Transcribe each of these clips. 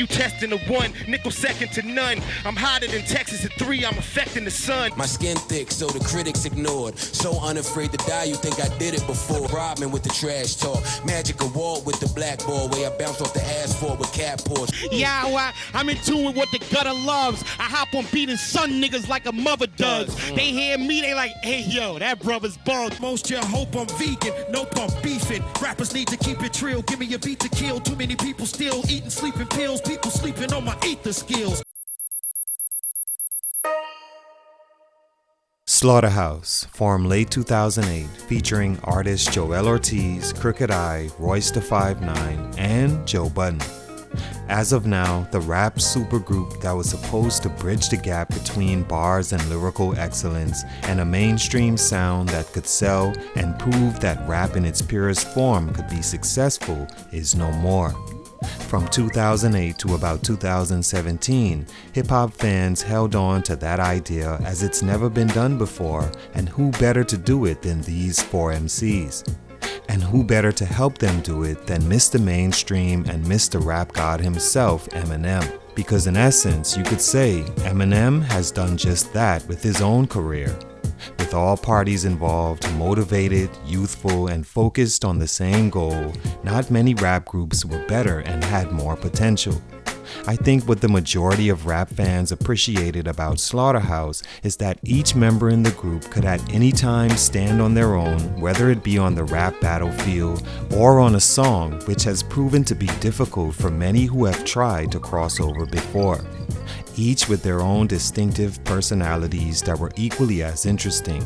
You testing the one, nickel second to none. I'm hotter than Texas at 3, I'm affecting the sun. My skin thick, so the critics ignored. So unafraid to die, you think I did it before. Rodman with the trash talk. Magic award with the blackboard. Way I bounce off the asphalt with cat paws. Yeah, I'm in tune with what the gutter loves. I hop on beating son niggas like a mother does. They hear me, they like, hey yo, that brother's bug. Most you hope I'm vegan, nope I'm beefing. Rappers need to keep it trill, give me a beat to kill. Too many people still eating sleeping pills. People sleeping on my ether skills. Slaughterhouse, formed late 2008, featuring artists Joel Ortiz, Crooked I, Royce da 5'9", and Joe Budden. As of now, the rap supergroup that was supposed to bridge the gap between bars and lyrical excellence and a mainstream sound that could sell and prove that rap in its purest form could be successful is no more. From 2008 to about 2017, hip-hop fans held on to that idea as it's never been done before, and who better to do it than these 4 MCs? And who better to help them do it than Mr. Mainstream and Mr. Rap God himself, Eminem? Because in essence, you could say Eminem has done just that with his own career. With all parties involved, motivated, youthful, and focused on the same goal, not many rap groups were better and had more potential. I think what the majority of rap fans appreciated about Slaughterhouse is that each member in the group could at any time stand on their own, whether it be on the rap battlefield or on a song, which has proven to be difficult for many who have tried to cross over before. Each with their own distinctive personalities that were equally as interesting.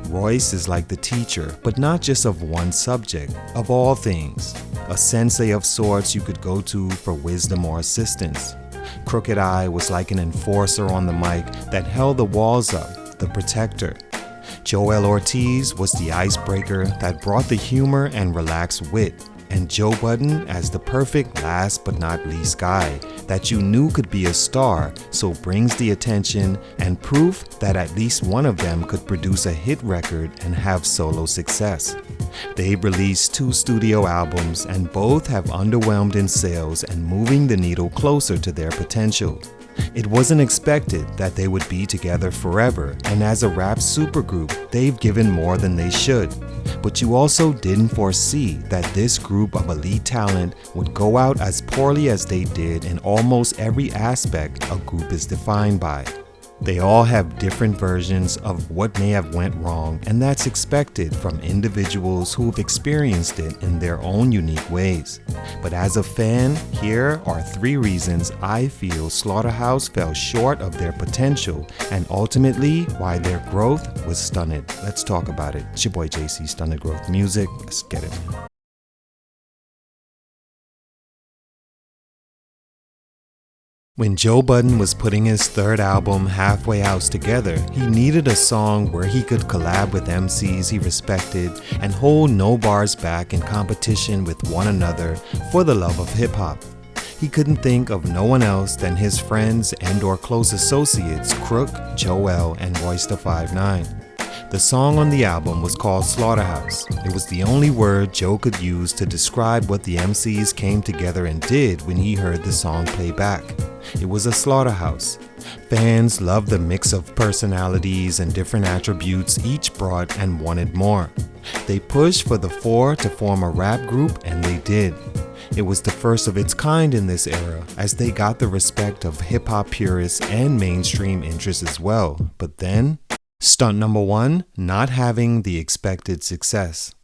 Royce is like the teacher, but not just of one subject, of all things. A sensei of sorts you could go to for wisdom or assistance. Crooked I was like an enforcer on the mic that held the walls up, the protector. Joel Ortiz was the icebreaker that brought the humor and relaxed wit. And Joe Budden as the perfect last but not least guy that you knew could be a star, so brings the attention and proof that at least one of them could produce a hit record and have solo success. They've released 2 studio albums and both have underwhelmed in sales and moving the needle closer to their potential. It wasn't expected that they would be together forever, and as a rap supergroup, they've given more than they should. But you also didn't foresee that this group of elite talent would go out as poorly as they did in almost every aspect a group is defined by. They all have different versions of what may have went wrong, and that's expected from individuals who've experienced it in their own unique ways. But as a fan, here are 3 reasons I feel Slaughterhouse fell short of their potential and ultimately why their growth was stunted. Let's talk about it. It's your boy JC, Stunted Growth Music. Let's get it. When Joe Budden was putting his 3rd album, Halfway House, together, he needed a song where he could collab with MCs he respected and hold no bars back in competition with one another for the love of hip-hop. He couldn't think of no one else than his friends and/or close associates Crook, Joel, and Royce da 5'9". The song on the album was called Slaughterhouse. It was the only word Joe could use to describe what the MCs came together and did when he heard the song play back. It was a slaughterhouse. Fans loved the mix of personalities and different attributes each brought and wanted more. They pushed for the Fore to form a rap group, and they did. It was the first of its kind in this era, as they got the respect of hip-hop purists and mainstream interests as well. But then, stunt number 1, not having the expected success.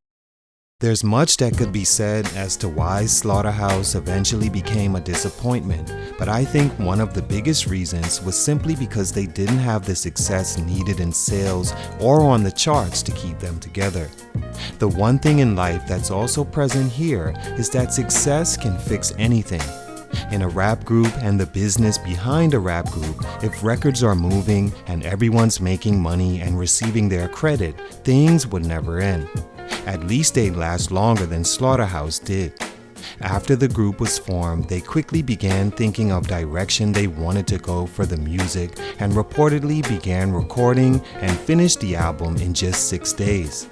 There's much that could be said as to why Slaughterhouse eventually became a disappointment, but I think one of the biggest reasons was simply because they didn't have the success needed in sales or on the charts to keep them together. The one thing in life that's also present here is that success can fix anything. In a rap group and the business behind a rap group, if records are moving and everyone's making money and receiving their credit, things would never end. At least they'd last longer than Slaughterhouse did. After the group was formed, they quickly began thinking of direction they wanted to go for the music and reportedly began recording and finished the album in just 6 days.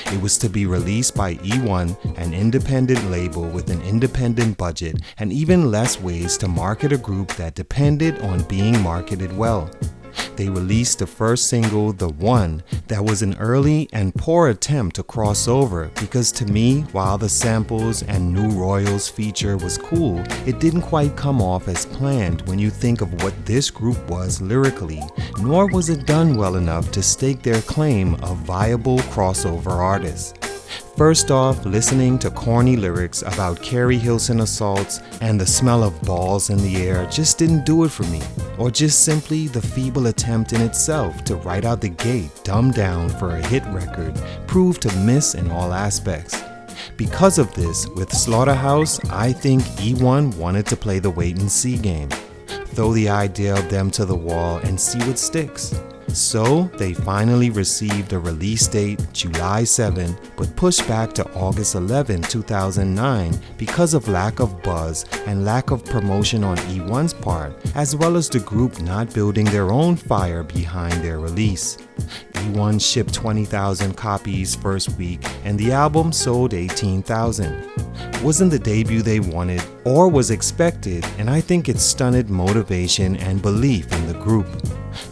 It was to be released by E1, an independent label with an independent budget and even less ways to market a group that depended on being marketed well. They released the first single, The One, that was an early and poor attempt to cross over because to me, while the samples and New Royals feature was cool, it didn't quite come off as planned when you think of what this group was lyrically, nor was it done well enough to stake their claim of viable crossover artists. First off, listening to corny lyrics about Carrie Hilson assaults and the smell of balls in the air just didn't do it for me, or just simply the feeble attempt in itself to right out the gate dumbed down for a hit record proved to miss in all aspects. Because of this, with Slaughterhouse, I think E1 wanted to play the wait and see game. Throw the idea of them to the wall and see what sticks. So, they finally received a release date, July 7, but pushed back to August 11, 2009 because of lack of buzz and lack of promotion on E1's part, as well as the group not building their own fire behind their release. E1 shipped 20,000 copies first week and the album sold 18,000. Wasn't the debut they wanted or was expected, and I think it stunted motivation and belief in the group.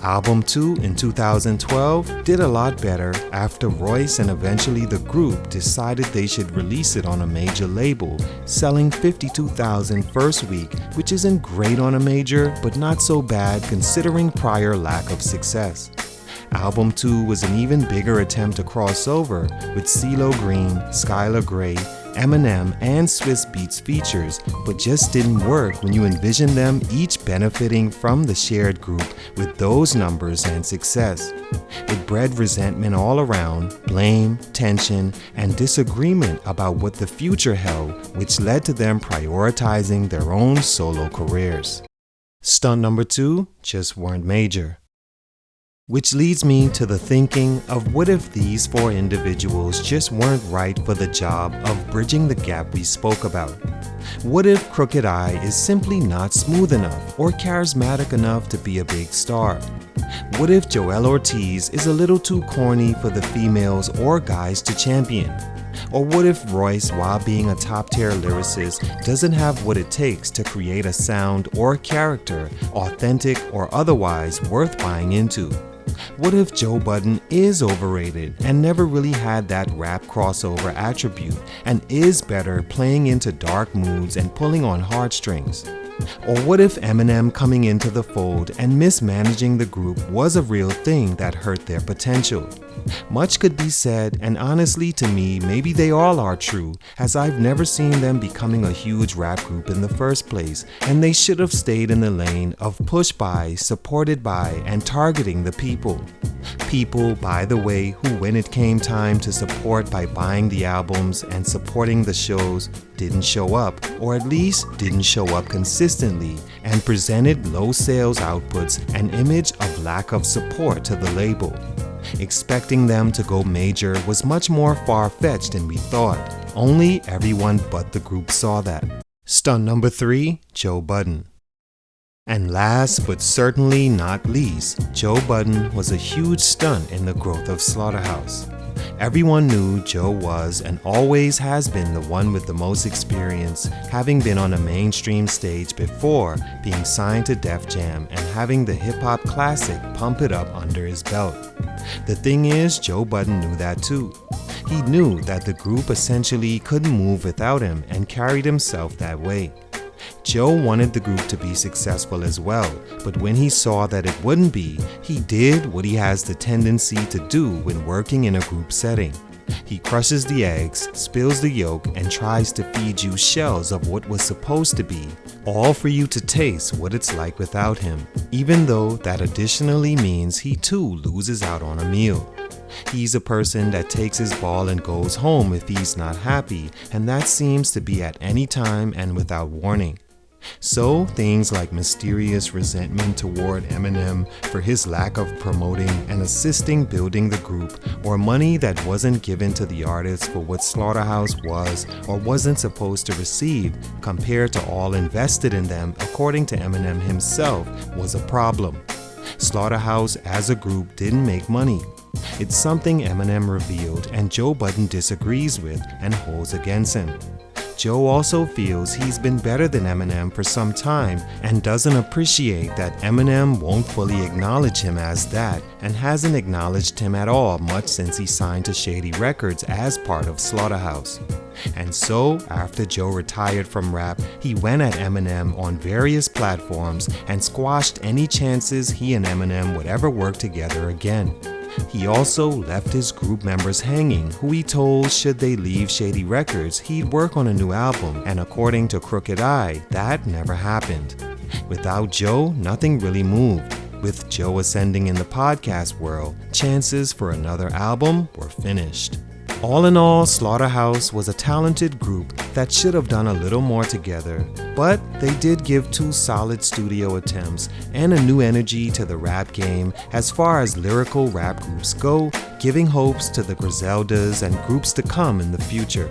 Album 2 in 2012 did a lot better after Royce and eventually the group decided they should release it on a major label, selling 52,000 first week, which isn't great on a major, but not so bad considering prior lack of success. Album 2 was an even bigger attempt to cross over with CeeLo Green, Skylar Grey, Eminem, and Swiss Beats features, but just didn't work when you envision them each benefiting from the shared group with those numbers and success. It bred resentment all around, blame, tension, and disagreement about what the future held, which led to them prioritizing their own solo careers. Stunt number 2 just weren't major. Which leads me to the thinking of what if these 4 individuals just weren't right for the job of bridging the gap we spoke about? What if Crooked I is simply not smooth enough or charismatic enough to be a big star? What if Joell Ortiz is a little too corny for the females or guys to champion? Or what if Royce, while being a top-tier lyricist, doesn't have what it takes to create a sound or character, authentic or otherwise, worth buying into? What if Joe Budden is overrated and never really had that rap crossover attribute and is better playing into dark moods and pulling on heartstrings? Or what if Eminem coming into the fold and mismanaging the group was a real thing that hurt their potential? Much could be said, and honestly to me, maybe they all are true, as I've never seen them becoming a huge rap group in the first place, and they should have stayed in the lane of push by, supported by, and targeting the people. People, by the way, who when it came time to support by buying the albums and supporting the shows, didn't show up, or at least didn't show up consistently, and presented low sales outputs and image of lack of support to the label. Expecting them to go major was much more far-fetched than we thought. Only everyone but the group saw that. Stunt number 3, Joe Budden. And last but certainly not least, Joe Budden was a huge stunt in the growth of Slaughterhouse. Everyone knew Joe was and always has been the one with the most experience, having been on a mainstream stage before being signed to Def Jam and having the hip-hop classic Pump It Up under his belt. The thing is, Joe Budden knew that too. He knew that the group essentially couldn't move without him and carried himself that way. Joe wanted the group to be successful as well, but when he saw that it wouldn't be, he did what he has the tendency to do when working in a group setting. He crushes the eggs, spills the yolk, and tries to feed you shells of what was supposed to be, all for you to taste what it's like without him, even though that additionally means he too loses out on a meal. He's a person that takes his ball and goes home if he's not happy, and that seems to be at any time and without warning. So things like mysterious resentment toward Eminem for his lack of promoting and assisting building the group, or money that wasn't given to the artists for what Slaughterhouse was or wasn't supposed to receive compared to all invested in them according to Eminem himself, was a problem. Slaughterhouse as a group didn't make money. It's something Eminem revealed and Joe Budden disagrees with and holds against him. Joe also feels he's been better than Eminem for some time and doesn't appreciate that Eminem won't fully acknowledge him as that and hasn't acknowledged him at all much since he signed to Shady Records as part of Slaughterhouse. And so, after Joe retired from rap, he went at Eminem on various platforms and squashed any chances he and Eminem would ever work together again. He also left his group members hanging, who he told should they leave Shady Records, he'd work on a new album, and according to Crooked Eye, that never happened. Without Joe, nothing really moved. With Joe ascending in the podcast world, chances for another album were finished. All in all, Slaughterhouse was a talented group that should have done a little more together, but they did give 2 solid studio attempts and a new energy to the rap game as far as lyrical rap groups go, giving hopes to the Griseldas and groups to come in the future.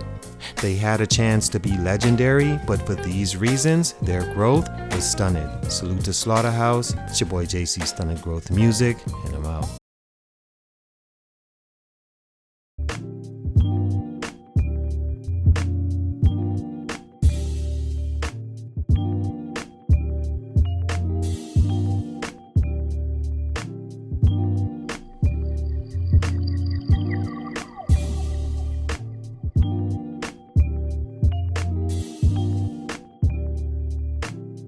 They had a chance to be legendary, but for these reasons, their growth was stunted. Salute to Slaughterhouse. It's your boy JC, Stunted Growth Music, and I'm out.